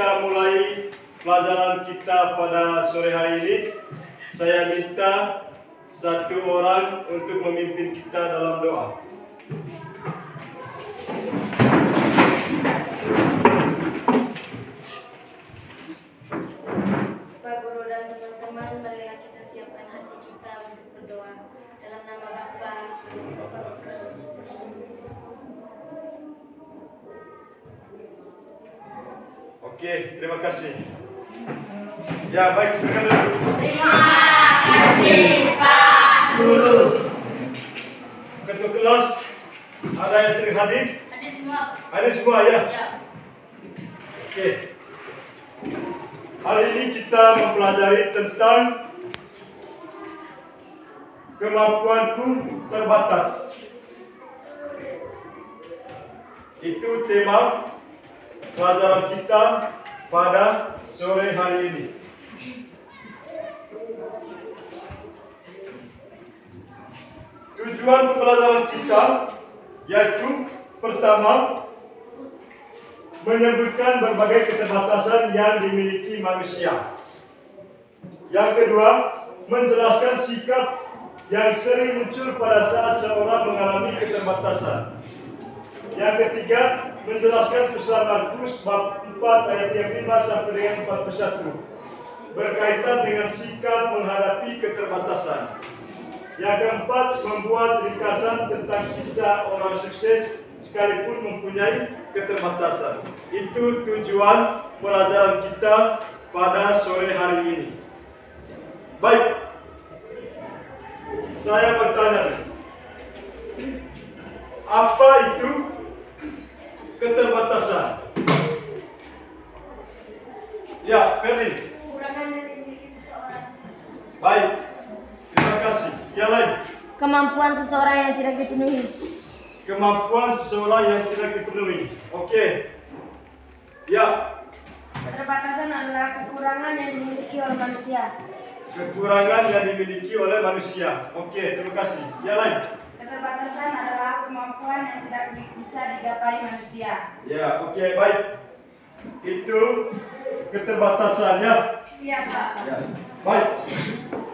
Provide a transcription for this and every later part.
kita mulai pelajaran kita pada sore hari ini, saya minta satu orang untuk memimpin kita dalam doa. Pak Guru dan teman-teman, marilah kita siapkan hati kita untuk berdoa. Dalam nama Bapa. Oke, terima kasih. Ya, baik, silakan dulu. Terima kasih Pak Guru. Ketua kelas, ada yang terhadir? Ada semua. Ada semua ya? Ya. Oke. Hari ini kita mempelajari tentang kemampuanku terbatas. Itu tema pelajaran kita pada sore hari ini. Tujuan pembelajaran kita yaitu pertama, menyebutkan berbagai keterbatasan yang dimiliki manusia. Yang kedua, menjelaskan sikap yang sering muncul pada saat seorang mengalami keterbatasan. Yang ketiga, menjelaskan pesan Markus bab 4 ayat yang 5 sampai dengan 41 berkaitan dengan sikap menghadapi keterbatasan. Yang keempat, membuat ringkasan tentang kisah orang sukses sekalipun mempunyai keterbatasan. Itu tujuan pelajaran kita pada sore hari ini. Baik, saya bertanya, apa itu keterbatasan? Ya, Ferdi. Kekurangan yang dimiliki seseorang. Baik, terima kasih. Yang lain? Kemampuan seseorang yang tidak dipenuhi. Kemampuan seseorang yang tidak dipenuhi. Oke. Ya. Keterbatasan adalah kekurangan yang dimiliki oleh manusia. Kekurangan yang dimiliki oleh manusia. Oke, terima kasih. Yang lain? Keterbatasan adalah kemampuan yang tidak bisa digapai manusia. Ya, oke, baik. Itu keterbatasannya. Iya, Pak. Ya. Baik.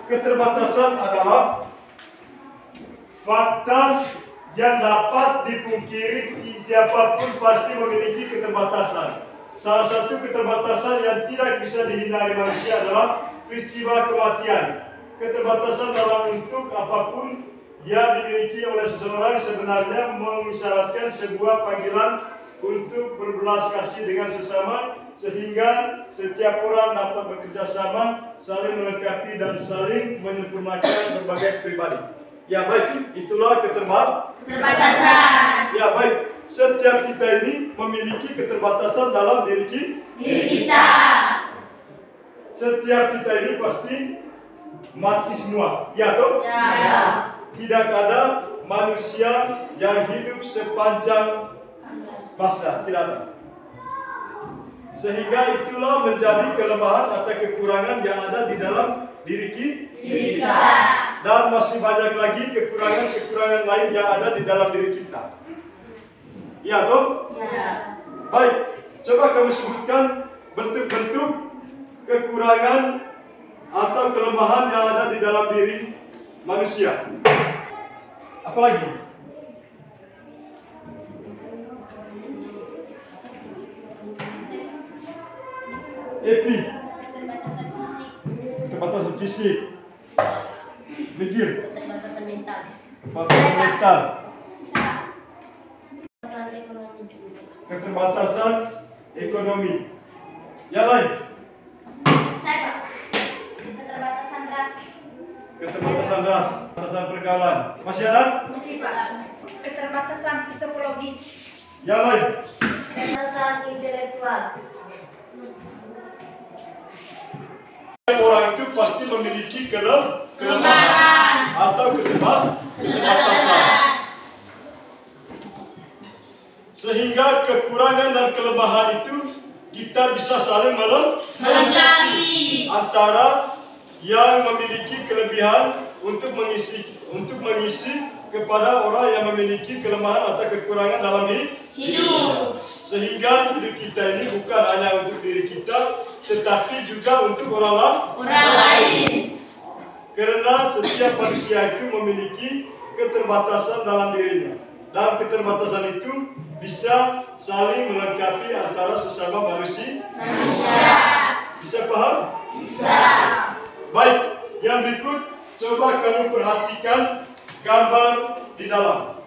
Keterbatasan adalah fakta yang dapat dipungkiri siapapun pasti memiliki keterbatasan. Salah satu keterbatasan yang tidak bisa dihindari manusia adalah peristiwa kematian. Keterbatasan dalam bentuk apapun yang dimiliki oleh seseorang sebenarnya mengisyaratkan sebuah panggilan untuk berbelas kasih dengan sesama, sehingga setiap orang dapat bekerja sama, saling melengkapi dan saling menyempurnakan berbagai pribadi. Ya baik, itulah keterbatasan. Ya baik, setiap kita ini memiliki keterbatasan dalam diri kita. Setiap kita ini pasti mati semua, ya toh? Ya. Tidak ada manusia yang hidup sepanjang masa, tidak ada. Sehingga itulah menjadi kelemahan atau kekurangan yang ada di dalam diri kita. Dan masih banyak lagi kekurangan-kekurangan lain yang ada di dalam diri kita. Ya toh? Ya. Baik, coba kamu sebutkan bentuk-bentuk kekurangan atau kelemahan yang ada di dalam diri manusia. Apalagi? Epi. Keterbatasan fisik. Mikir. Keterbatasan mental. Keterbatasan mental. Keterbatasan ekonomi. Keterbatasan ekonomi. Yang lain? Saya, Pak. Keterbatasan ras. Keterbatasan ras. Keterbatasan pergaulan. Masih ada? Masih, Pak. Keterbatasan psikologis. Yang lain? Keterbatasan intelektual. Orang itu pasti memiliki kelemahan atau keterbatasan. Sehingga kekurangan dan kelemahan itu kita bisa saling melengkapi antara yang memiliki kelebihan untuk mengisi kepada orang yang memiliki kelemahan atau kekurangan dalam hidup. Sehingga hidup kita ini bukan hanya untuk diri kita, tetapi juga untuk orang lain. Karena setiap manusia itu memiliki keterbatasan dalam dirinya. Dan keterbatasan itu bisa saling melengkapi antara sesama manusia. Bisa paham? Bisa. Baik, yang berikut coba kamu perhatikan gambar di dalam.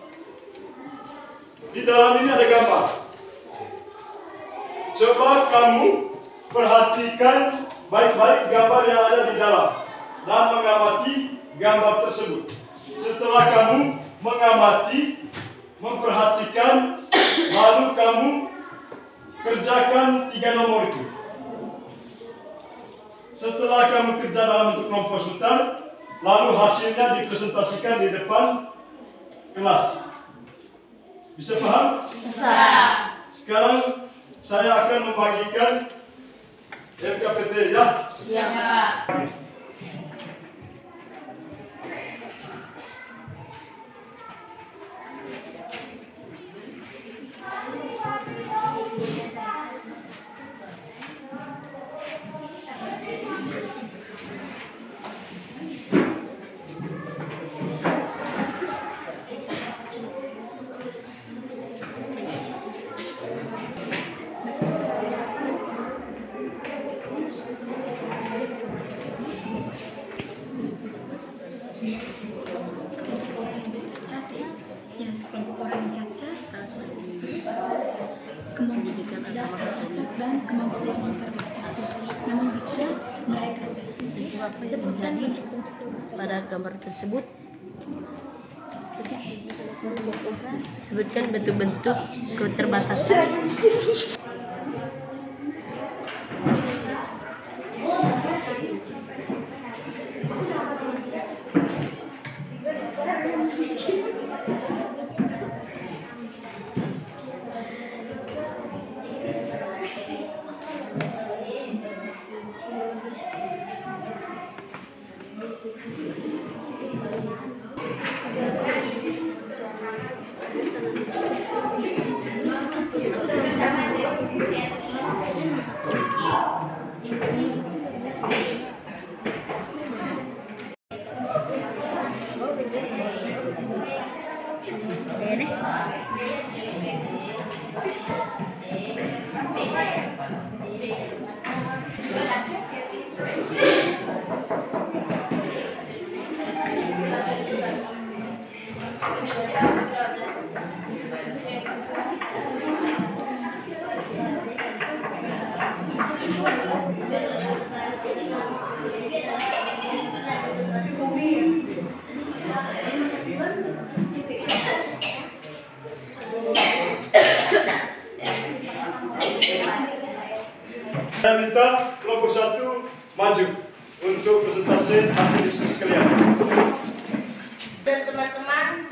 Di dalam ini ada gambar. Coba kamu perhatikan baik-baik gambar yang ada di dalam dan mengamati gambar tersebut. Setelah kamu mengamati, memperhatikan, lalu kamu kerjakan 3 nomor itu. Setelah kamu kerja dalam bentuk kelompok sebentar, lalu hasilnya dipresentasikan di depan kelas. Bisa paham? Bisa. Sekarang saya akan membagikan LKPT ya. Iya, Pak. Sekelompok orang cacat, kemampuan dan kemampuan yang terbatas, namun bisa meraih prestasi. Sebutkan pada gambar tersebut. Sebutkan bentuk-bentuk keterbatasan. Saya minta kelompok 1 maju untuk presentasi hasil diskusi kalian. Dan teman-teman,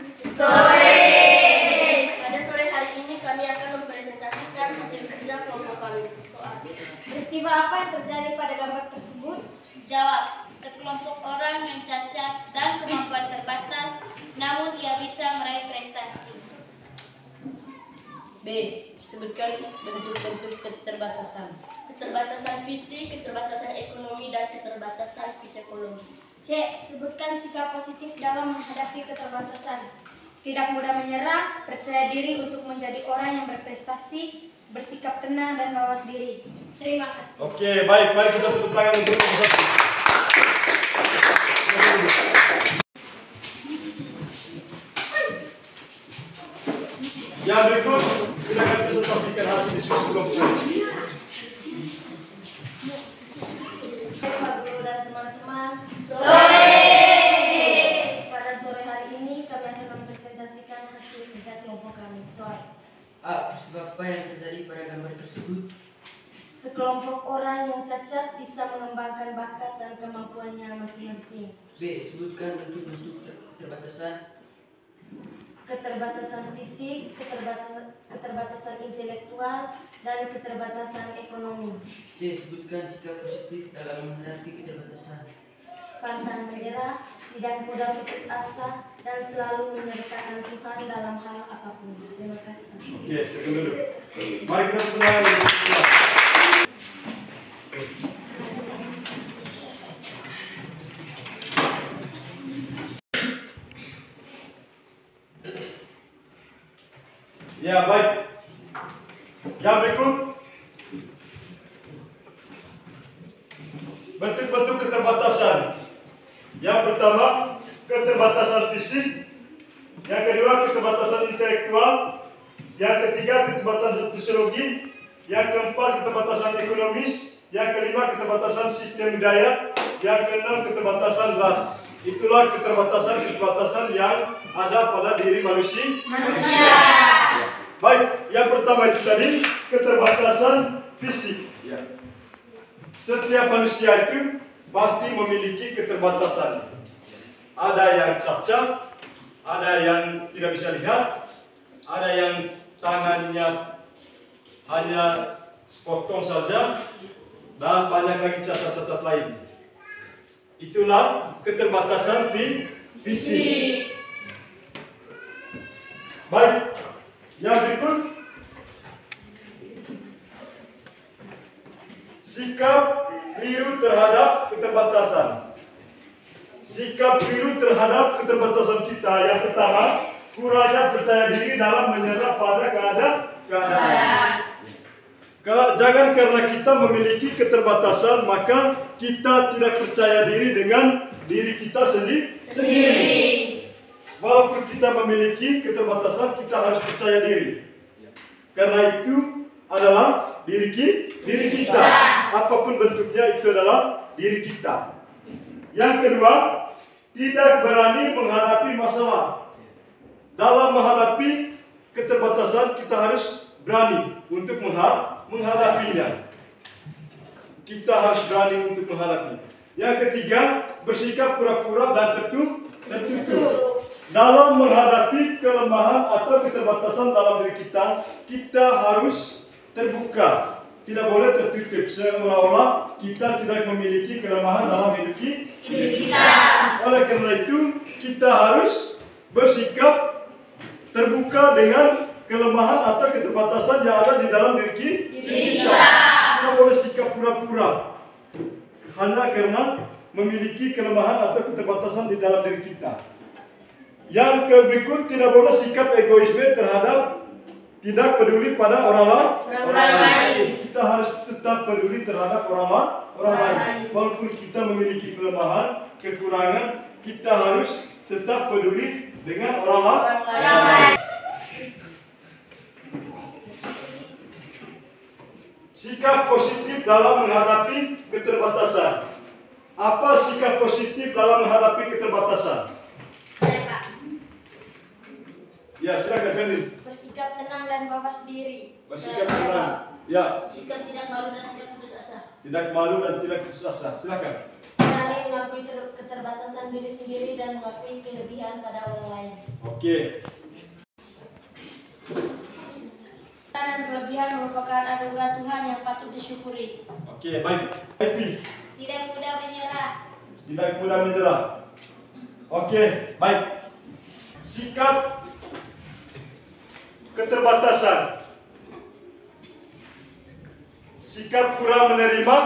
pada sore hari ini kami akan mempresentasikan hasil kerja kelompok kami. Soal peristiwa apa yang terjadi pada gambar tersebut? jawab, sekelompok orang yang cacat dan kemampuan terbatas, namun ia bisa meraih prestasi. B. Sebutkan bentuk-bentuk keterbatasan. Keterbatasan fisik, keterbatasan ekonomi, dan keterbatasan psikologis. C. Sebutkan sikap positif dalam menghadapi keterbatasan. Tidak mudah menyerah, percaya diri untuk menjadi orang yang berprestasi, bersikap tenang dan mawas diri. Terima kasih. Oke, baik. Mari kita tepuk tangan untuk kelompok 1. Yang berikut, silakan presentasikan hasil diskusi kelompok 1. Pak Guru dan teman-teman, pada sore hari ini kami akan mempresentasikan hasil kerja kelompok kami. Soal A. Peristiwa apa yang terjadi pada gambar tersebut? sekelompok orang yang cacat bisa mengembangkan bakat dan kemampuannya masing-masing. B. Sebutkan bentuk-bentuk keterbatasan. Keterbatasan fisik, keterbatasan intelektual, dan keterbatasan ekonomi. C. Sebutkan sikap positif dalam menghadapi keterbatasan. Pantang menyerah, tidak mudah putus asa, dan selalu menyertakan Tuhan dalam hal apapun. Terima kasih. Oke, silakan dulu. Mari kita semuanya berdoa. Ya, baik. Yang berikut, bentuk-bentuk keterbatasan. Yang pertama, keterbatasan fisik. Yang kedua, keterbatasan intelektual. Yang ketiga, keterbatasan fisiologi. Yang keempat, keterbatasan ekonomis. Yang kelima, keterbatasan sistem budaya. Yang keenam, keterbatasan ras. Itulah keterbatasan-keterbatasan yang ada pada diri manusia. Baik, yang pertama itu tadi keterbatasan fisik. Ya. Setiap manusia itu pasti memiliki keterbatasan. Ada yang cacat, ada yang tidak bisa lihat, ada yang tangannya hanya sepotong saja, dan banyak lagi cacat-cacat lain. Itulah keterbatasan fisik. Baik. Yang berikut, sikap keliru terhadap keterbatasan. Sikap keliru terhadap keterbatasan kita. Yang pertama, kurangnya percaya diri dalam menyerah pada keadaan. Jangan karena kita memiliki keterbatasan, maka kita tidak percaya diri dengan diri kita sendiri. Walaupun kita memiliki keterbatasan, kita harus percaya diri. Karena itu adalah diri kita. Apapun bentuknya, itu adalah diri kita. Yang kedua, tidak berani menghadapi masalah. Dalam menghadapi keterbatasan, kita harus berani untuk menghadapinya. Kita harus berani untuk menghadapi. Yang ketiga, bersikap pura-pura dan tertutup. Dalam menghadapi kelemahan atau keterbatasan dalam diri kita, kita harus terbuka. Tidak boleh tertutup, seolah-olah kita tidak memiliki kelemahan dalam hidup kita. Oleh karena itu, kita harus bersikap terbuka dengan kelemahan atau keterbatasan yang ada di dalam diri kita. Tidak boleh sikap pura-pura hanya karena memiliki kelemahan atau keterbatasan di dalam diri kita. Yang berikut, tidak boleh sikap egoisme terhadap tidak peduli pada orang lain. Kita harus tetap peduli terhadap orang lain. Walaupun kita memiliki kelemahan, kekurangan, kita harus tetap peduli dengan orang lain. Sikap positif dalam menghadapi keterbatasan. Apa sikap positif dalam menghadapi keterbatasan? Ya, silakan Feni. Bersikap tenang dan mawas diri. Bersikap tenang. Ya. Sikap tidak malu dan tidak putus asa. Tidak malu dan tidak putus asa. Silakan. Berani mengakui keterbatasan diri sendiri dan mengakui kelebihan pada orang lain. Oke. Dan kelebihan merupakan anugerah Tuhan yang patut disyukuri. Oke, baik. Happy. Tidak mudah menyerah. Tidak mudah menyerah. Oke, baik. Sikap keterbatasan. Sikap kurang menerima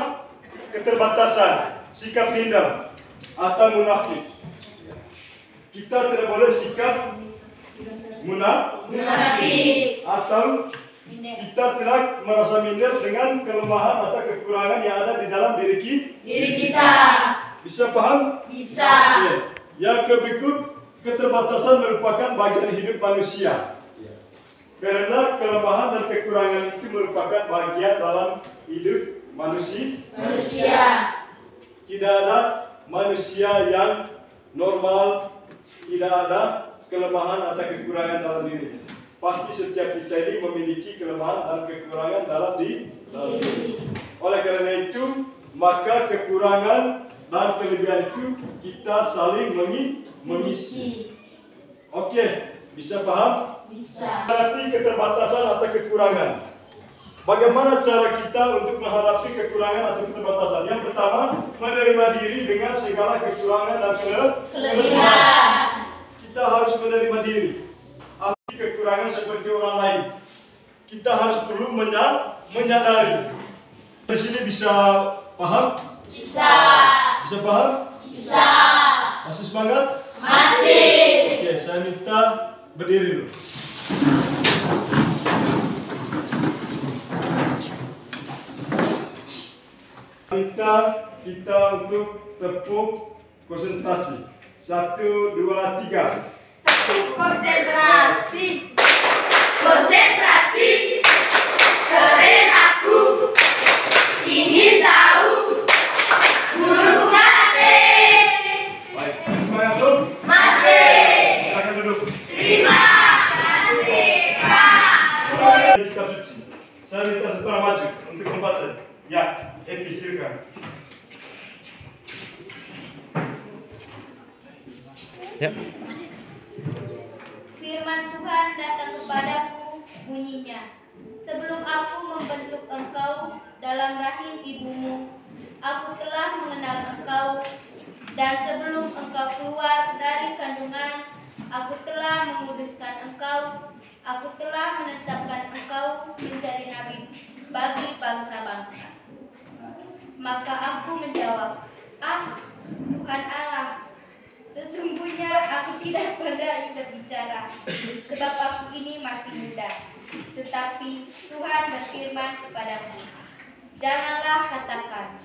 keterbatasan. Sikap minder atau munafik. Kita tidak boleh sikap munafik atau kita tidak merasa minder dengan kelemahan atau kekurangan yang ada di dalam diri kita. Bisa paham? Bisa. Ya. Yang berikut, keterbatasan merupakan bagian hidup manusia. Karena kelemahan dan kekurangan itu merupakan bagian dalam hidup manusia. Tidak ada manusia yang normal, tidak ada kelemahan atau kekurangan dalam diri. Pasti setiap kita ini memiliki kelemahan dan kekurangan dalam diri. Oleh karena itu, maka kekurangan dan kelebihan itu kita saling mengisi. Oke, bisa paham? Bisa. Menghadapi keterbatasan atau kekurangan. Bagaimana cara kita untuk menghadapi kekurangan atau keterbatasan? Yang pertama, menerima diri dengan segala kekurangan dan kelebihan. Kita harus menerima diri. Kekurangan seperti orang lain. kita harus perlu menyadari. Di sini bisa paham? Bisa. Bisa paham? Bisa. Masih semangat? Masih. Oke, saya minta berdiri dulu. Minta kita untuk tepuk konsentrasi. 1, 2, 3. Tepuk konsentrasi. Konsentrasi. Keren aku. Ingin tahu. Guru kate. Baik, masih semangat tuh? Masih. Silakan duduk. Terima kasih Pak Guru. Kitab suci. Saya minta saudara maju untuk membaca. Ya, Epi silakan. Firman Tuhan datang kepadaku, bunyinya, sebelum aku membentuk engkau dalam rahim ibumu, aku telah mengenal engkau, dan sebelum engkau keluar dari kandungan, aku telah menguduskan engkau, aku telah menetapkan engkau menjadi nabi bagi bangsa-bangsa. Maka aku menjawab, Tuhan Allah, sesungguhnya aku tidak pandai berbicara, sebab aku ini masih muda. Tetapi Tuhan berfirman kepadaku, janganlah katakan,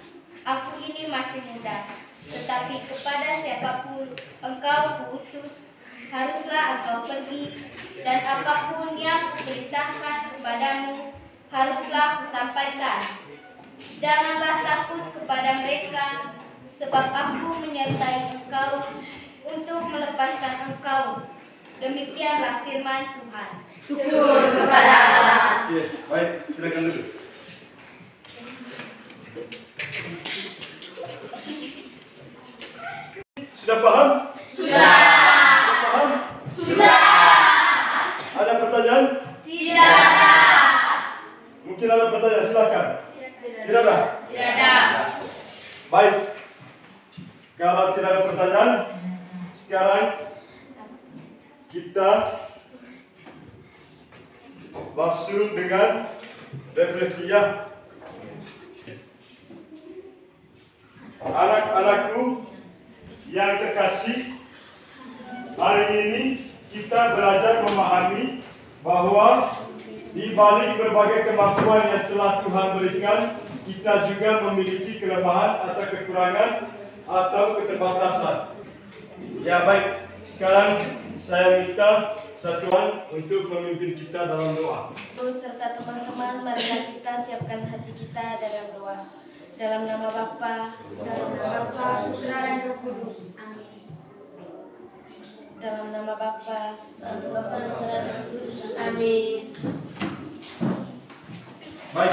aku ini masih muda, tetapi kepada siapapun engkau kuutus, haruslah engkau pergi, dan apapun yang kuperintahkan kepadamu, haruslah kusampaikan. Janganlah takut kepada mereka, sebab aku menyertai engkau untuk melepaskan engkau. Demikianlah firman Tuhan. Syukur kepada Allah. Oke, baik, silakan duduk. Sudah paham? Sudah. Paham? Sudah. Ada pertanyaan? Tidak ada. Mungkin ada pertanyaan, silakan. Tidak ada? Tidak ada. Baik. Kalau tidak ada pertanyaan, sekarang kita masuk dengan refleksi ya. Anak-anakku yang terkasih, hari ini kita belajar memahami bahwa di balik berbagai kemampuan yang telah Tuhan berikan, kita juga memiliki kelemahan atau kekurangan atau keterbatasan. Ya baik, sekarang saya minta satuan untuk memimpin kita dalam doa. Serta teman-teman, marilah kita siapkan hati kita dalam doa. Dalam nama Bapa, Putra dan Roh Kudus. Amin. Dalam nama Bapa, Putra dan Roh Kudus. Amin. Baik.